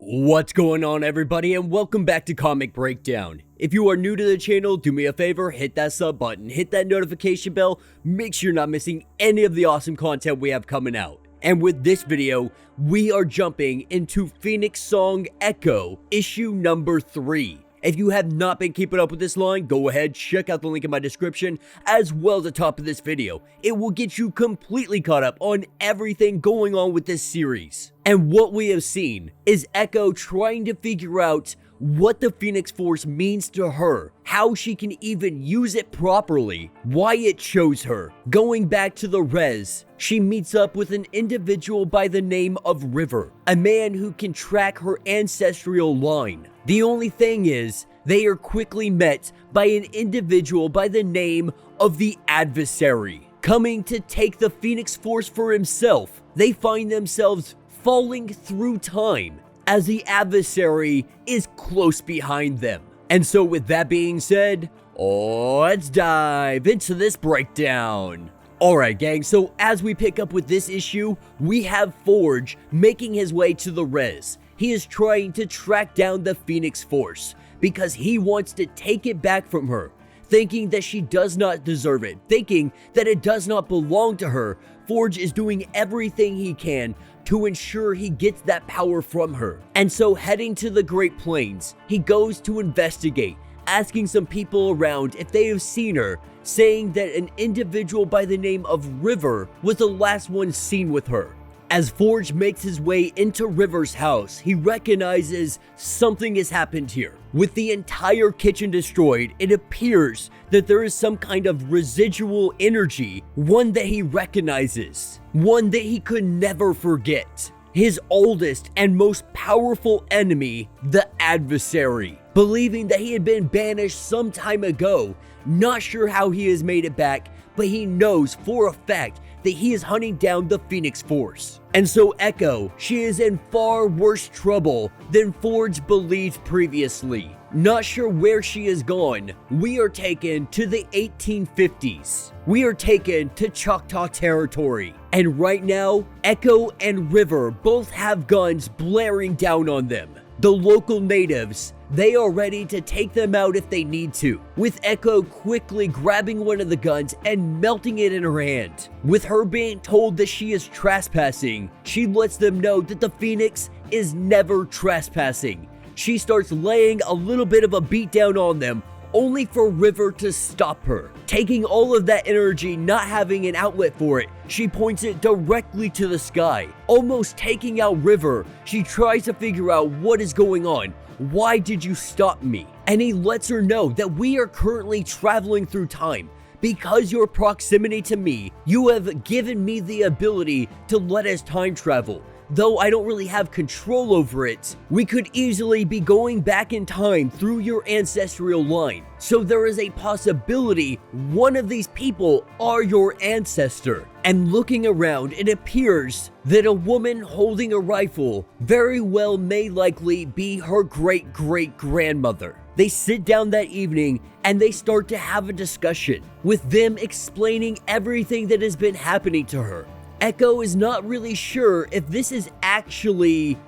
What's going on, everybody, and welcome back to Comic Breakdown. If you are new to the channel, do me a favor, hit that sub button, hit that notification bell, make sure you're not missing any of the awesome content we have coming out. And with this video, we are jumping into Phoenix Song Echo, issue number 3. If you have not been keeping up with this line, go ahead, check out the link in my description, as well as the top of this video. It will get you completely caught up on everything going on with this series. And what we have seen is Echo trying to figure out what the Phoenix Force means to her, how she can even use it properly, why it chose her. Going back to the res, she meets up with an individual by the name of River, a man who can track her ancestral line. The only thing is, they are quickly met by an individual by the name of the Adversary. Coming to take the Phoenix Force for himself, they find themselves falling through time as the Adversary is close behind them. And so with that being said, let's dive into this breakdown. Alright gang, so as we pick up with this issue, we have Forge making his way to the res. He is trying to track down the Phoenix Force because he wants to take it back from her, thinking that she does not deserve it, thinking that it does not belong to her. Forge is doing everything he can to ensure he gets that power from her. And so heading to the Great Plains, he goes to investigate, asking some people around if they have seen her, saying that an individual by the name of River was the last one seen with her. As Forge makes his way into River's house, he recognizes something has happened here. With the entire kitchen destroyed, it appears that there is some kind of residual energy, one that he recognizes, one that he could never forget. His oldest and most powerful enemy, the Adversary. Believing that he had been banished some time ago, not sure how he has made it back, but he knows for a fact that he is hunting down the Phoenix Force. And so Echo, she is in far worse trouble than Forge believed previously. Not sure where she is gone, we are taken to the 1850s. We are taken to Choctaw territory. And right now, Echo and River both have guns blaring down on them. The local natives, they are ready to take them out if they need to, with Echo quickly grabbing one of the guns and melting it in her hand. With her being told that she is trespassing, she lets them know that the Phoenix is never trespassing. She starts laying a little bit of a beatdown on them, only for River to stop her. Taking all of that energy, not having an outlet for it, she points it directly to the sky. Almost taking out River, she tries to figure out what is going on. Why did you stop me? And he lets her know that we are currently traveling through time. Because your proximity to me, you have given me the ability to let us time travel. Though I don't really have control over it, we could easily be going back in time through your ancestral line. So there is a possibility one of these people are your ancestor. And looking around, it appears that a woman holding a rifle very well may likely be her great-great-grandmother. They sit down that evening and they start to have a discussion, with them explaining everything that has been happening to her. Echo is not really sure if this is actually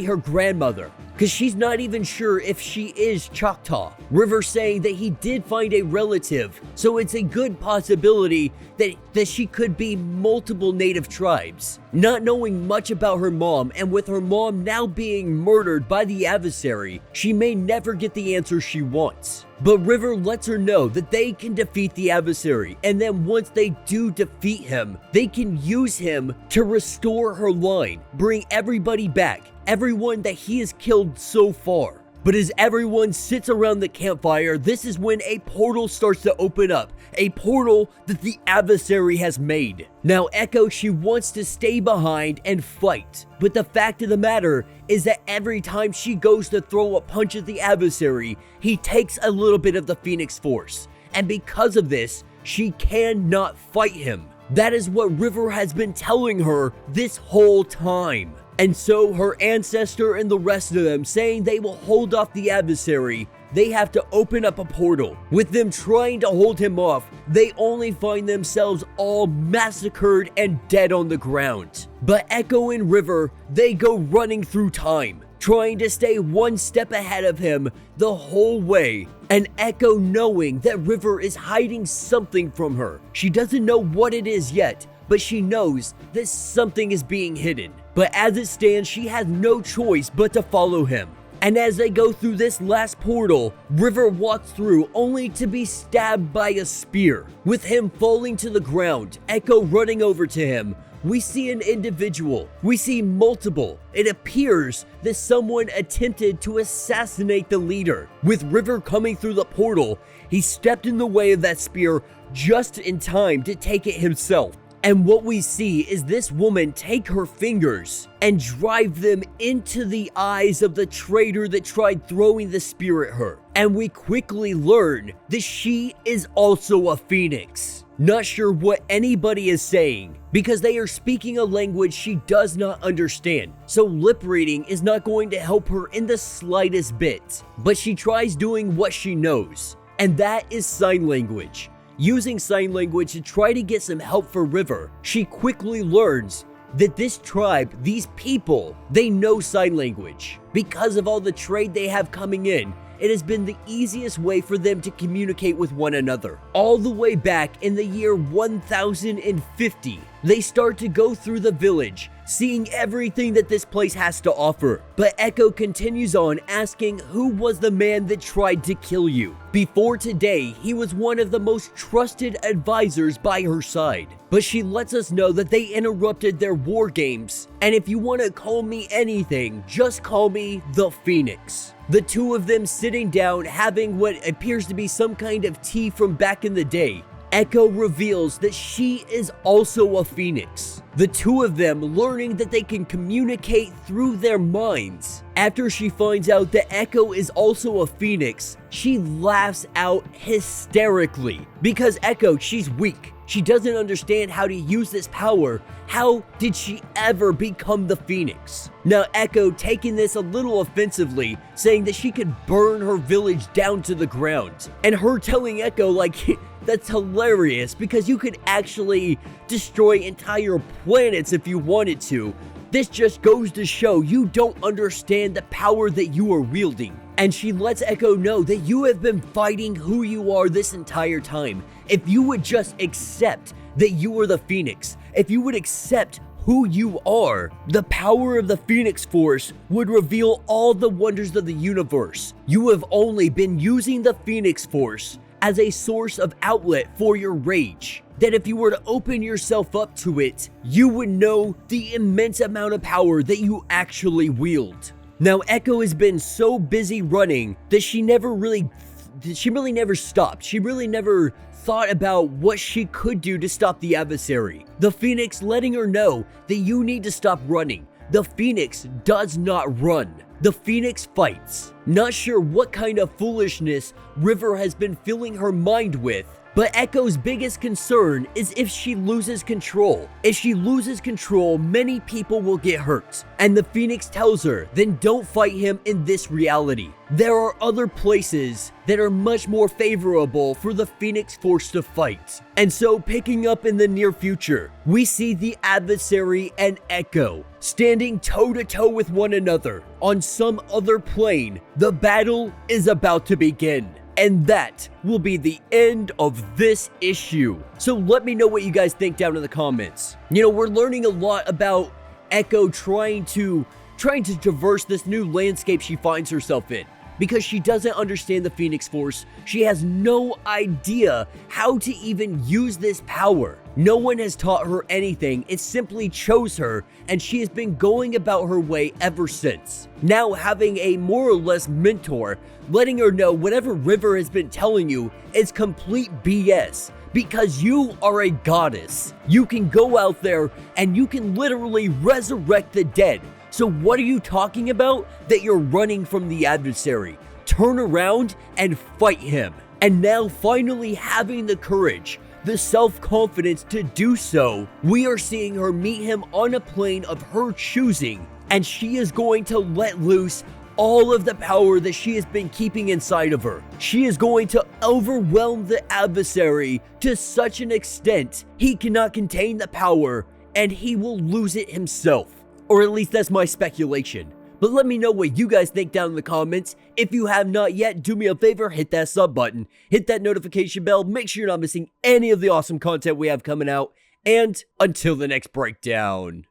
her grandmother, because she's not even sure if she is Choctaw. River saying that he did find a relative, so it's a good possibility that she could be multiple native tribes. Not knowing much about her mom, and with her mom now being murdered by the Adversary, she may never get the answer she wants. But River lets her know that they can defeat the Adversary, and then once they do defeat him, they can use him to restore her line, bring everybody back, everyone that he has killed so far. But as everyone sits around the campfire, this is when a portal starts to open up, a portal that the Adversary has made. Now Echo, she wants to stay behind and fight, but the fact of the matter is that every time she goes to throw a punch at the Adversary, he takes a little bit of the Phoenix Force, and because of this, she cannot fight him. That is what River has been telling her this whole time. And so her ancestor and the rest of them saying they will hold off the Adversary, they have to open up a portal. With them trying to hold him off, they only find themselves all massacred and dead on the ground. But Echo and River, they go running through time. trying to stay one step ahead of him the whole way. And Echo knowing that River is hiding something from her. She doesn't know what it is yet, but she knows that something is being hidden. But as it stands, she has no choice but to follow him. And as they go through this last portal, River walks through only to be stabbed by a spear. With him falling to the ground, Echo running over to him, we see an individual. We see multiple. It appears that someone attempted to assassinate the leader. With River coming through the portal, he stepped in the way of that spear just in time to take it himself. And what we see is this woman take her fingers and drive them into the eyes of the traitor that tried throwing the spear at her. And we quickly learn that she is also a phoenix. Not sure what anybody is saying because they are speaking a language she does not understand. So lip reading is not going to help her in the slightest bit. But she tries doing what she knows, and that is sign language. Using sign language to try to get some help for River, she quickly learns that this tribe, these people, they know sign language. Because of all the trade they have coming in, it has been the easiest way for them to communicate with one another. All the way back in the year 1050, they start to go through the village, seeing everything that this place has to offer. But Echo continues on asking who was the man that tried to kill you. Before today, he was one of the most trusted advisors by her side. But she lets us know that they interrupted their war games, and if you want to call me anything, just call me the Phoenix. The two of them sitting down having what appears to be some kind of tea from back in the day. Echo reveals that she is also a phoenix. The two of them learning that they can communicate through their minds. After she finds out that Echo is also a phoenix, she laughs out hysterically because Echo, she's weak. She doesn't understand how to use this power. How did she ever become the Phoenix? Now Echo taking this a little offensively, saying that she could burn her village down to the ground. And her telling Echo like, that's hilarious because you could actually destroy entire planets if you wanted to. This just goes to show you don't understand the power that you are wielding. And she lets Echo know that you have been fighting who you are this entire time. If you would just accept that you are the Phoenix, if you would accept who you are, the power of the Phoenix Force would reveal all the wonders of the universe. You have only been using the Phoenix Force as a source of outlet for your rage. That if you were to open yourself up to it, you would know the immense amount of power that you actually wield. Now Echo has been so busy running that she really never stopped. She really never thought about what she could do to stop the adversary. The Phoenix letting her know that you need to stop running. The Phoenix does not run. The Phoenix fights. Not sure what kind of foolishness River has been filling her mind with, but Echo's biggest concern is if she loses control. If she loses control, many people will get hurt. And the Phoenix tells her, then don't fight him in this reality. There are other places that are much more favorable for the Phoenix Force to fight. And so picking up in the near future, we see the adversary and Echo standing toe-to-toe with one another on some other plane. The battle is about to begin. And that will be the end of this issue. So let me know what you guys think down in the comments. You know, we're learning a lot about Echo trying to traverse this new landscape she finds herself in. Because she doesn't understand the Phoenix Force, she has no idea how to even use this power. No one has taught her anything, it simply chose her, and she has been going about her way ever since. Now having a more or less mentor, letting her know whatever River has been telling you is complete BS. Because you are a goddess. You can go out there and you can literally resurrect the dead. So what are you talking about that you're running from the adversary? Turn around and fight him. And now finally having the courage, the self-confidence to do so, we are seeing her meet him on a plane of her choosing. And she is going to let loose all of the power that she has been keeping inside of her. She is going to overwhelm the adversary to such an extent he cannot contain the power and he will lose it himself. Or at least that's my speculation. But let me know what you guys think down in the comments. If you have not yet, do me a favor, hit that sub button, hit that notification bell, make sure you're not missing any of the awesome content we have coming out, and until the next breakdown.